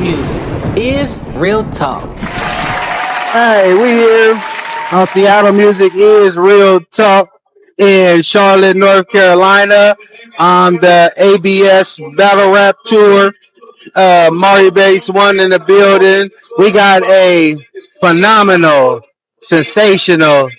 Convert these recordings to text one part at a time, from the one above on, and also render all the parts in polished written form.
Music is Real Talk. Hey, we here on Seattle Music is Real Talk in Charlotte, North Carolina on the ABS Battle Rap Tour. Mari Base One in the building. We got a phenomenal, sensational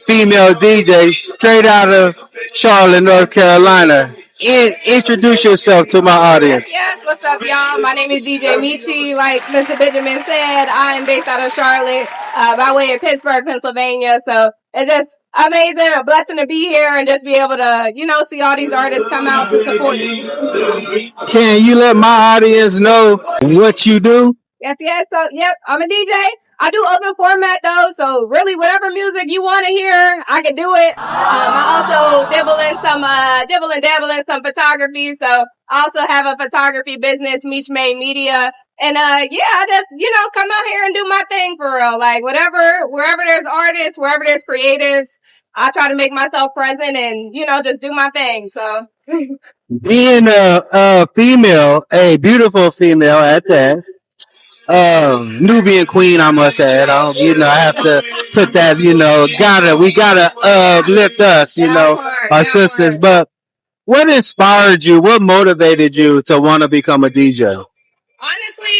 female DJ straight out of Charlotte, North Carolina. Introduce yourself to my audience. Yes, what's up, y'all? My name is DJ Meech. Like Mr. Benjamin said, I am based out of Charlotte, by way of Pittsburgh, Pennsylvania. So it's just amazing, a blessing to be here and just be able to, see all these artists come out to support you. Can you let my audience know what you do? Yes. So, yep, I'm a DJ. I do open format though, so really whatever music you want to hear, I can do it. I also dabble and dabble in some photography, so I also have a photography business, Meech Media. And I just come out here and do my thing for real. Like wherever there's artists, wherever there's creatives, I try to make myself present and just do my thing. So being a female, a beautiful female at that. Nubian queen, I must add. I have to put that, we gotta uplift us, our sisters. But what inspired you? What motivated you to want to become a DJ? Honestly,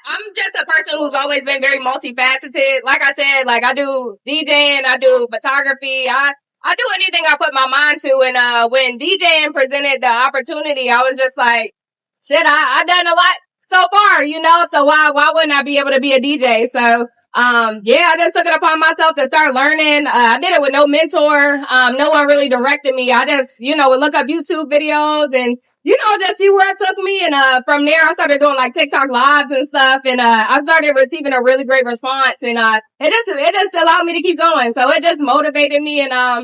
I'm just a person who's always been very multifaceted. Like I said, like I do DJing, I do photography, I do anything I put my mind to. And when DJing presented the opportunity, I was just like, shit, I done a lot so far, so why wouldn't I be able to be a DJ? So, I just took it upon myself to start learning. I did it with no mentor. No one really directed me. I just, would look up YouTube videos and, just see where it took me. And, from there, I started doing like TikTok lives and stuff. And, I started receiving a really great response. And, it just allowed me to keep going. So it just motivated me. And, I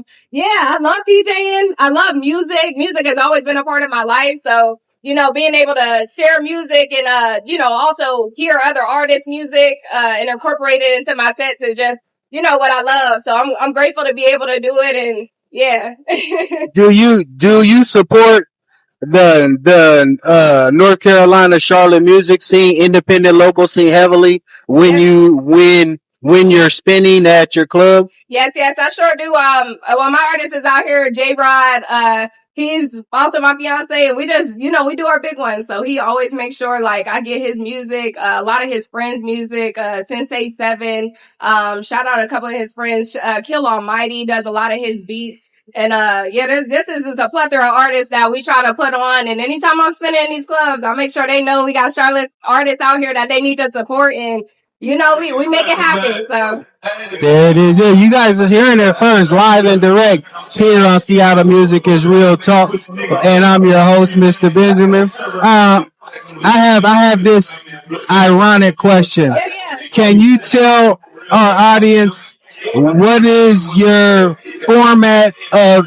love DJing. I love music. Music has always been a part of my life. So, being able to share music and, also hear other artists' music, and incorporate it into my sets is just, what I love. So I'm grateful to be able to do it. And yeah. Do you support the North Carolina Charlotte music scene, independent local scene heavily when you're spinning at your club? Yes, I sure do. My artist is out here, J Rod, he's also my fiance, and we just, we do our big ones. So he always makes sure, like, I get his music, a lot of his friends' music, Sensei 7, shout out a couple of his friends, Kill Almighty does a lot of his beats. And, this is a plethora of artists that we try to put on. And anytime I'm spinning in these clubs, I make sure they know we got Charlotte artists out here that they need to support. And, we make it happen. So there it is. Yeah, you guys are hearing it first, live and direct here on Seattle Music is Real Talk, and I'm your host, Mr. Benjamin. I have this ironic question. Can you tell our audience what is your format of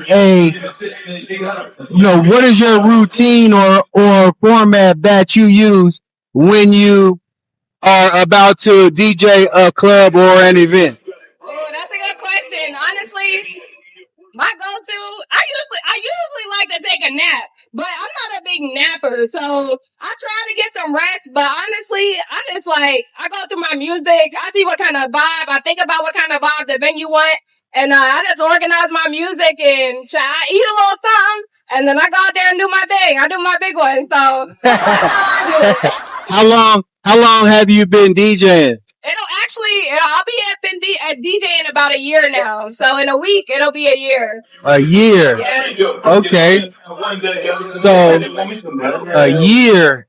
what is your routine or format that you use when you are about to DJ a club or an event? Oh, that's a good question. Honestly, my go-to, I usually like to take a nap, but I'm not a big napper, so I try to get some rest. But honestly, I go through my music, I see what kind of vibe, I think about what kind of vibe the venue want, and I just organize my music and I eat a little something, and then I go out there and do my thing. I do my big one. So How long have you been DJing? I'll be at DJ in about a year now. So in a week, it'll be a year. A year? Yeah. Okay. So, a year.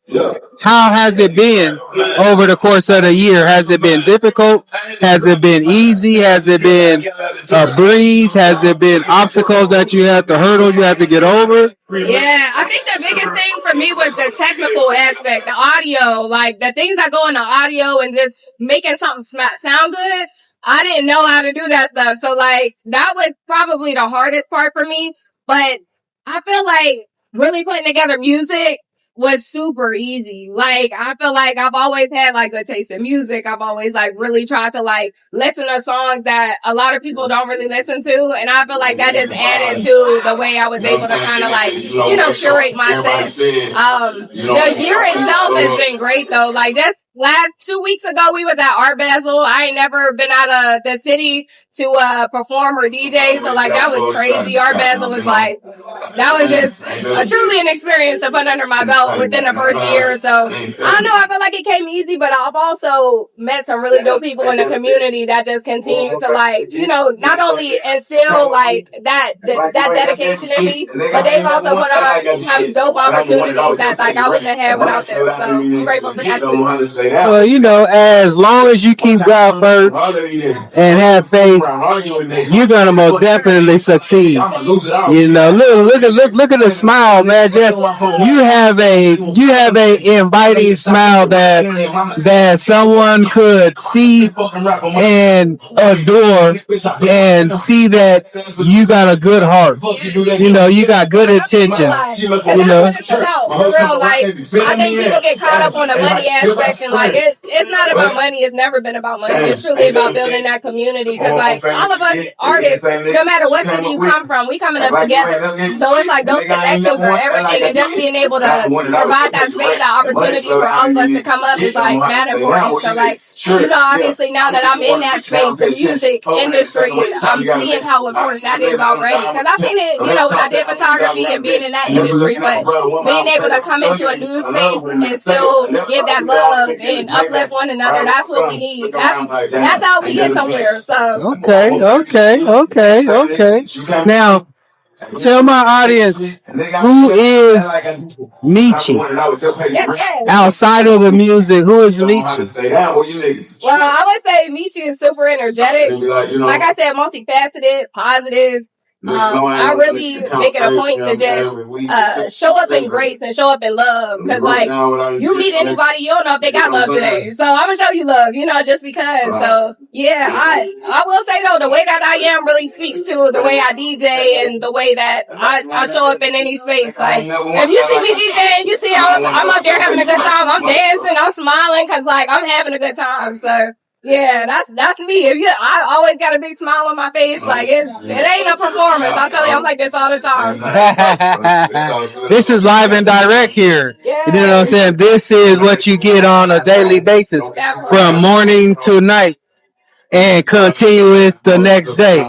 How has it been over the course of the year? Has it been difficult? Has it been easy? Has it been a breeze? Has it been obstacles that you had to hurdle, you had to get over? Yeah, I think the biggest thing for me was the technical aspect, the audio, like the things that go in the audio and just making something sound good. I didn't know how to do that stuff. So like that was probably the hardest part for me. But I feel like really putting together music was super easy. Like, I feel like I've always had like good taste in music. I've always like really tried to like listen to songs that a lot of people don't really listen to. And I feel like that just added to the way I was able to kind of like, curate my set. The year itself has been great though. Like this last 2 weeks ago, we was at Art Basel. I ain't never been out of the city to perform or DJ. So like that was crazy. Art Basel was like, that was just truly an experience to put under my belt within the first year. So I don't know. I feel like it came easy, but I've also met some really dope people in the community that just continue to like, not only instill like that dedication in me, but they've also put on some dope opportunities that like I wouldn't have had without them. So I'm grateful for that too. Well, as long as you keep God first and have faith, you're gonna most definitely succeed. Look at the smile, man. Just you have a inviting smile that someone could see and adore and see that you got a good heart. You got good intentions. I think people get caught up on the money aspect and like it's not about money. It's never been about money. It's truly about building that community because like all of us artists, no matter what city you come from, we coming up together. So it's like those connections are everything, and just being able to provide that space, that opportunity for all of us to come up is like mad important. So like obviously now that I'm in that space, the music industry, I'm seeing how important that is already because I've seen it, when I did photography and being in that industry, but being able to come into a new space and still give that love and uplift one another, that's what we need. That's how we get somewhere. So Okay. Now, tell my audience who is Meech outside of the music. Who is Meech? Well, I would say Meech is super energetic. Like I said, multifaceted, positive. I really make it a point to just show up in grace and show up in love because like you meet anybody, you don't know if they got love today, so I'm gonna show you love, just because. So yeah, I will say though, the way that I am really speaks to the way I DJ and the way that I show up in any space. Like if you see me DJing, you see I'm up there having a good time, I'm dancing, I'm smiling because like I'm having a good time. So yeah, that's me. I always got a big smile on my face. Like it ain't a performance. I'll tell you, I'm like this all the time. This is live and direct here. Yeah. You know what I'm saying? This is what you get on a daily basis from morning to night and continue it the next day.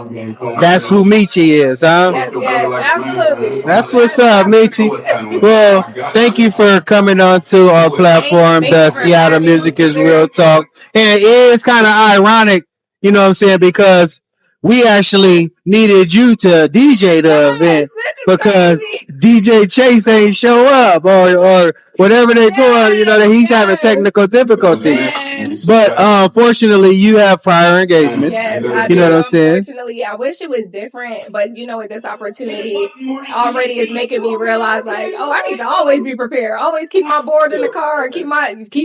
That's who Meech is, huh? Yeah, absolutely. That's what's up, Meech. Well, thank you for coming on to our platform, the Seattle Music is Real Talk. And it is kind of ironic, you know what I'm saying, because we actually needed you to DJ the event because DJ Chase ain't show up or whatever they're doing, that he's having technical difficulties. But unfortunately, you have prior engagements. Yes, you know what I'm saying? Unfortunately, I wish it was different, but with this opportunity already is making me realize like, I need to always be prepared. Always keep my board in the car, keep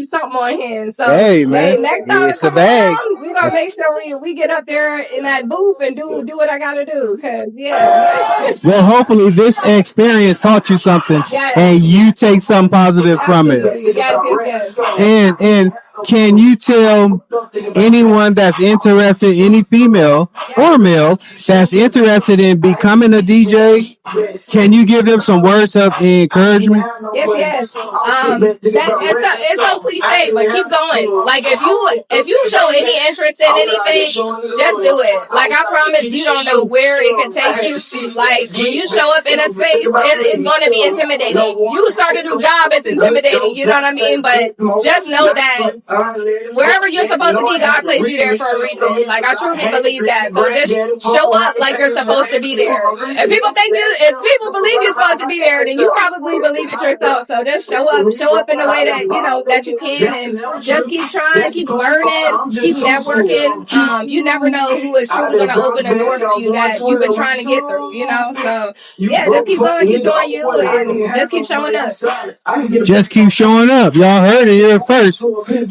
something on hand. So hey man, next time it's a bag. We're gonna make sure we get up there in that booth and do what I gotta do. Cause well, hopefully this experience taught you something, and you take something positive from it. Yes. And can you tell anyone that's interested, any female or male that's interested in becoming a DJ, can you give them some words of encouragement? Yes. It's so cliche, but keep going. Like if you show any interest in anything, just do it. Like I promise, you don't know where it can take you. Like when you show up in a space, it's going to be intimidating. You start a new job, it's intimidating. You know what I mean? But just know that wherever you're supposed to be, God placed you there for a reason. Like I truly believe that. So just show up like you're supposed to be there. If people believe you're supposed to be there, then you probably believe it yourself. So just show up in a way that that you can, and just keep trying, keep learning, keep networking. You never know who is truly going to open a door for you that you've been trying to get through. So yeah, just keep going, keep doing you, and just keep showing up. Just keep showing up. Y'all heard it here first.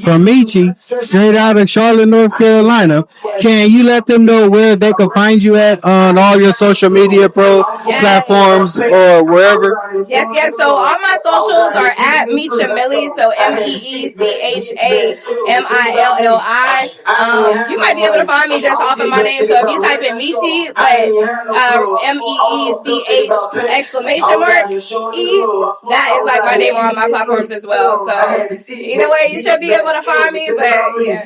from Meech, straight out of Charlotte, North Carolina. Can you let them know where they can find you at on all your social media platforms or wherever? Yes. So all my socials are at Meech Millie. So MEECHAMILLI. You might be able to find me just off of my name. So if you type in Meechy, but MEECH exclamation mark E, that is like my name on my platforms as well. So either way, you should be able to find me. But yeah.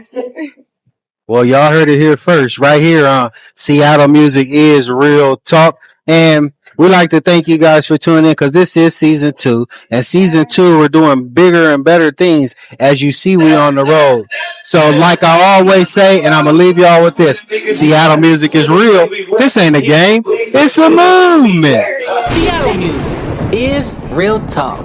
Well, y'all heard it here first, right here on Seattle Music is Real Talk. And we'd like to thank you guys for tuning in because this is season 2. And season 2, we're doing bigger and better things. As you see, we on the road. So like I always say, and I'm going to leave y'all with this, Seattle Music is real. This ain't a game. It's a movement. Seattle music is real talk.